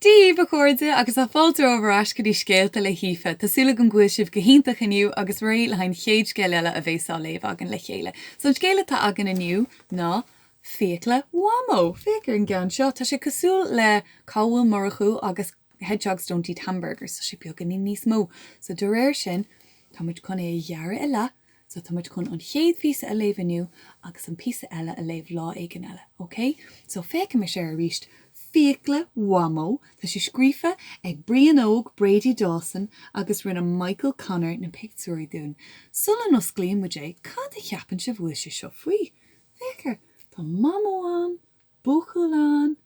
Dí ba chuirde agus a fáiltar óhrás go dtí scéalta le hAoife, Tásúla an gcuil sibh go hintach aniu agus ré le hain chéad scéal eile a bhéá léh agan le chéile. Son scéalta agan aniu ná Fiacla Mhamó. Féicear an gceann seo tá sé cosúil le cábhfuil marachú agus hedgehogs don't eat hamburgers, so si beag an níos mó. So de réir sin, tá muid chun é dhearra eile, so tá muid chun an chéad písa a léh aniu agus an písa eile a léh lá éigen eile. Okay? So féice me sé a ríist Fiacla Mhamó, tá si Scríofa ag Brianóg, Brady, Dawson agus rinne Michael Connor na pictúirí dún. Sulla nos glíon mu é cad a cheapan se bhuaise seo faoi. Féicear tá Mhamó an, buchail an,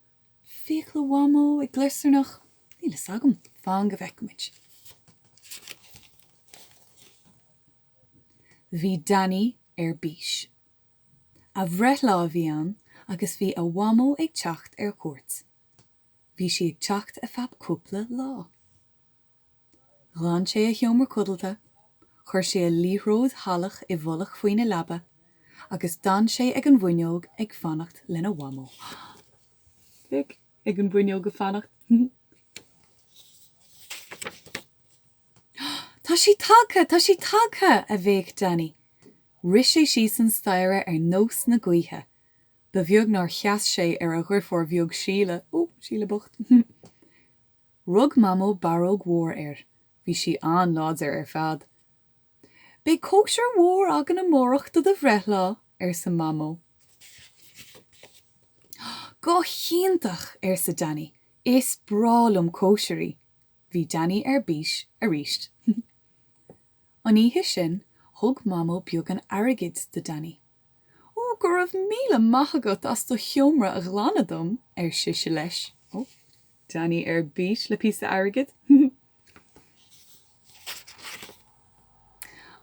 Fiacla Mhamó ag glisarnach. Níle sagam fáin go bhheicimiid. Bhí Danny ar bís. A bhreith lá bhí an agus bhí a Mhamó ag teacht ar cuairt. Bhí si ag teacht a fab cúpla lá. Gháin sé a cheomar cudalta, chuir sé a líthród halach I bholach faoine labba, agus dan sé ag an bhuineog ag fannacht lena Mhamó. Fic, ag an bhuineog go fannacht. Tá sí tagtha a bhéic Danny. Ris sé sí san staire ar nós na gaotha. Ba bheag nar cheas sé ar a ghuireór bheag síle. Ó, síle bocht. Rug Mhamó baróg mhór air. Bhí si an láidir ar fad. Bé cóisir mhór agan na mórach do a bhreith lá ar sa Mhamó. Go chiantach ar sa Danny. Is brálum cóisirí. Bhí Danny ar bís a ríist. An ihe sin, thug Mhamó beag an airgid de Danny. Ó, gur raibh míle maith agat as do cheomra a glanadum ar siise leis. Ó, Danny ar bís le písa airgid.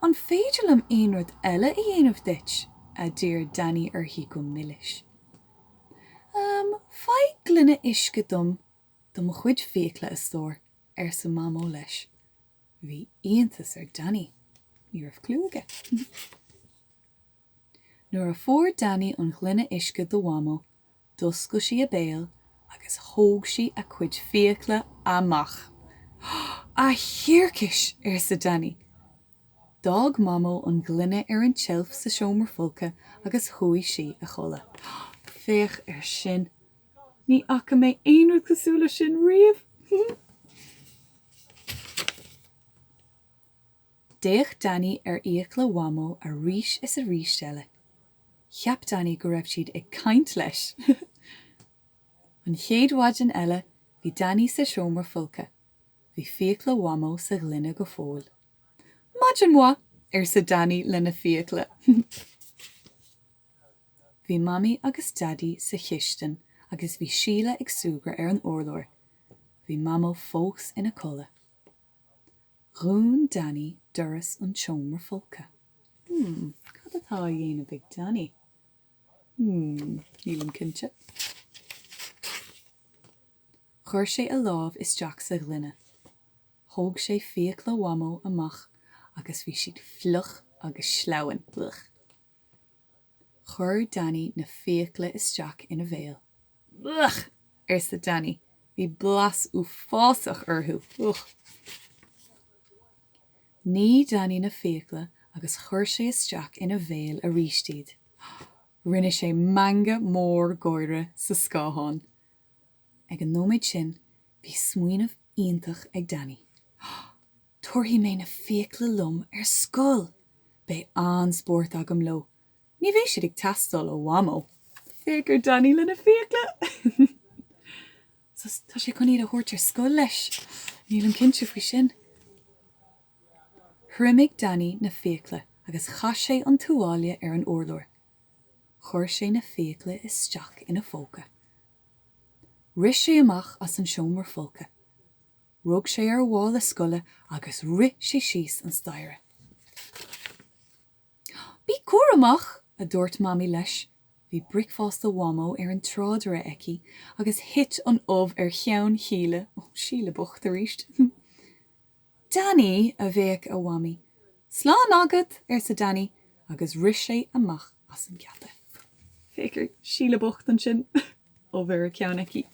An féidir am aonrad eile I dhéanamh dit, a dtír Danny ar hí go milliis. Fai glunne isce dom chuid Fiacla is tóir ar sa Mhamó leis. Bhí aontas ar Danny, ní raibh clúige. Nuair a fór Danny an glunne isce do Mhamó, doscail si a béal agus thóg si a chuid Fiacla amach. A thiarcis ar sa Danny. Dág Mhamó an glunne ar an tseilf sa seomar folca agus chuaigh si a chola. Féach ar sin. Ní acha mé aonrad cosúla sin riamh. Déach Danny ar Fiacla Mhamó a ríis is a ríist eile. Cheap Danny go raibh siad ag caint leis. An chéad mhaidin eile, bhí Danny sa seomar folca. Bhí Fiacla Mhamó sa glunne go fóil. Maidin moi ar sa Danny lena Fiacla. Bhí Mammy agus Daddy sa chiisten agus bhí síle ag suagra ar an orlóir. Bhí Mhamó fós ina colla. Rún Danny doras an seomar folca. Cad atá dhéanamh big Danny? Nílim cinse. Chuir sé a lámh isteach sa glunne. Thóg sé Fiacla Mhamó amach agus bhí siad fluch agus sleabhain. Chuir Danny na Fiacla isteach ina bhéal. Ar sa Danny, bhí blas ú fásach orthú. Ní Danny na Fiacla agus chuir sé isteach ina bhéal a ríistíad. Rinne sé manga mór góire sa scáthán. Ag an nóméid sin, bhí smaoinemh iontach ag Danny. Tuairtí mé na Fiacla lum ar scoil. Bé an spórt agam lo. Ní bhé siad ag teastal ó Mhamó. Féicear Danny lena Fiacla. Tá sé chun iad a thuirt ar scoil leis. Nílim cinse faoi sin. Thrimigh Danny na Fiacla agus chas sé an túáile ar an orlóir. Chuir sé na Fiacla isteach ina fóca. Ris sé amach as an seomar folca. Rug sé ar bháil a scoile agus ri sé síos an staire. Bí cuar amach, a dúirt Mammy leis. Bhí bricfásta Mhamó ar an trádra eici agus hit an óbh ar cheann chiile. Ó, síle bocht a ríist. Danny a bhéic a Mammy. Slán agad ar sa Danny agus ris sé amach as an ceata. Féicear síle bocht an sin ó bhar a ceann eici.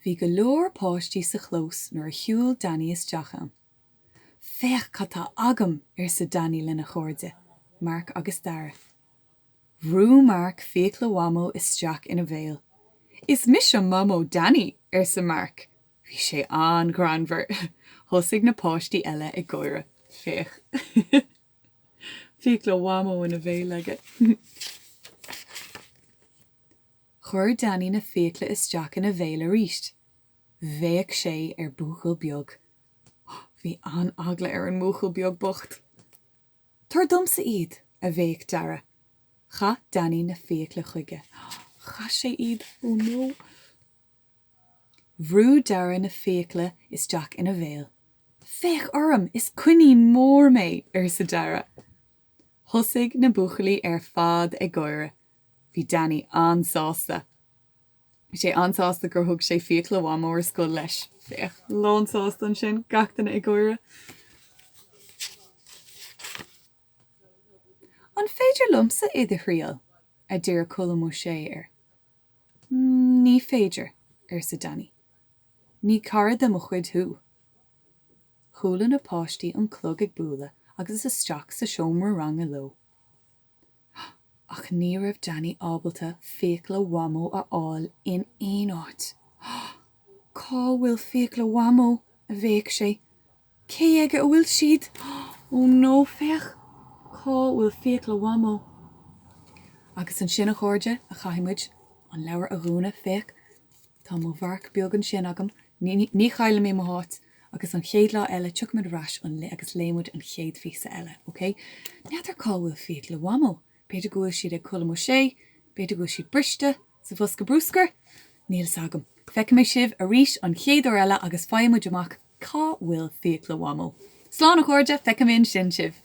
Bhí go leor páistí sa chlós nuair a shiúil Danny isteach an. Féach catá agam sa Danny lena chóirde, Mark agus Dara. Rú Mark Fiacla Mhamó isteach ina bhéal. Is mis an Mhamó Danny sa Mark. Bhí sé an granver. Thosaigh na páistí eile I gcóire. Féach. Fiacla Mhamó ina bhéal aige. Chur Danny na Fiacla isteach ina bhéal a ríist. Bhéadh sé búchail beag. Bhí an agla an múchail beag bocht. Tar domsa iad a bhéadh Dara. Cha Danny na Fiacla chuige. Cha sé iad, oh no. Bhrú Dara na Fiacla isteach ina bhéal. Féach orm is cuiní mór mé sa Dara. Thosaigh na buchailí fad ag gcóire. Bhí Danny ansásta. Bhí sé ansásta gur thug sé Fiacla Mhamó ar scoil leis. Féach lánsásta an sin gachtainna ag gcóire. An féidir lumsa iad a thrial a dtír chulamú sé ar. Ní féidir sa Danny. Ní cara de mo chuid thu. Chúla na páistí an clog ag búla agus is isteach sa seomra rang a lo. Ach ní raibh Danny ábalta Fiacla Mhamó a fháil in aon áit. Cá bhfuil Fiacla Mhamó a bhéadh sé. Cé aige a bhfuil siad? Ó nó féach. Cá bhfuil Fiacla Mhamó. Agus an sin a chóirde a chaimiid an leabhar a rúna féach. Tá mo bharc beag an sin agam. Ní chaile mé mo háit. Agus an chéad lá eile tuach mid ras agus léimúd an chéad fisa eile, ok? Neadar cá bhfuil Fiacla Mhamó. Beidir go bhfuil siad ag chulamú sé, beidir go bhfuil siad briste, sa bhosca brúscar. Níl sagam. Feice mé sibh a ríis an chéad eile agus fáimúid amach cá bhfuil Fiacla Mhamó. Slán a chuirde feice min sin sibh.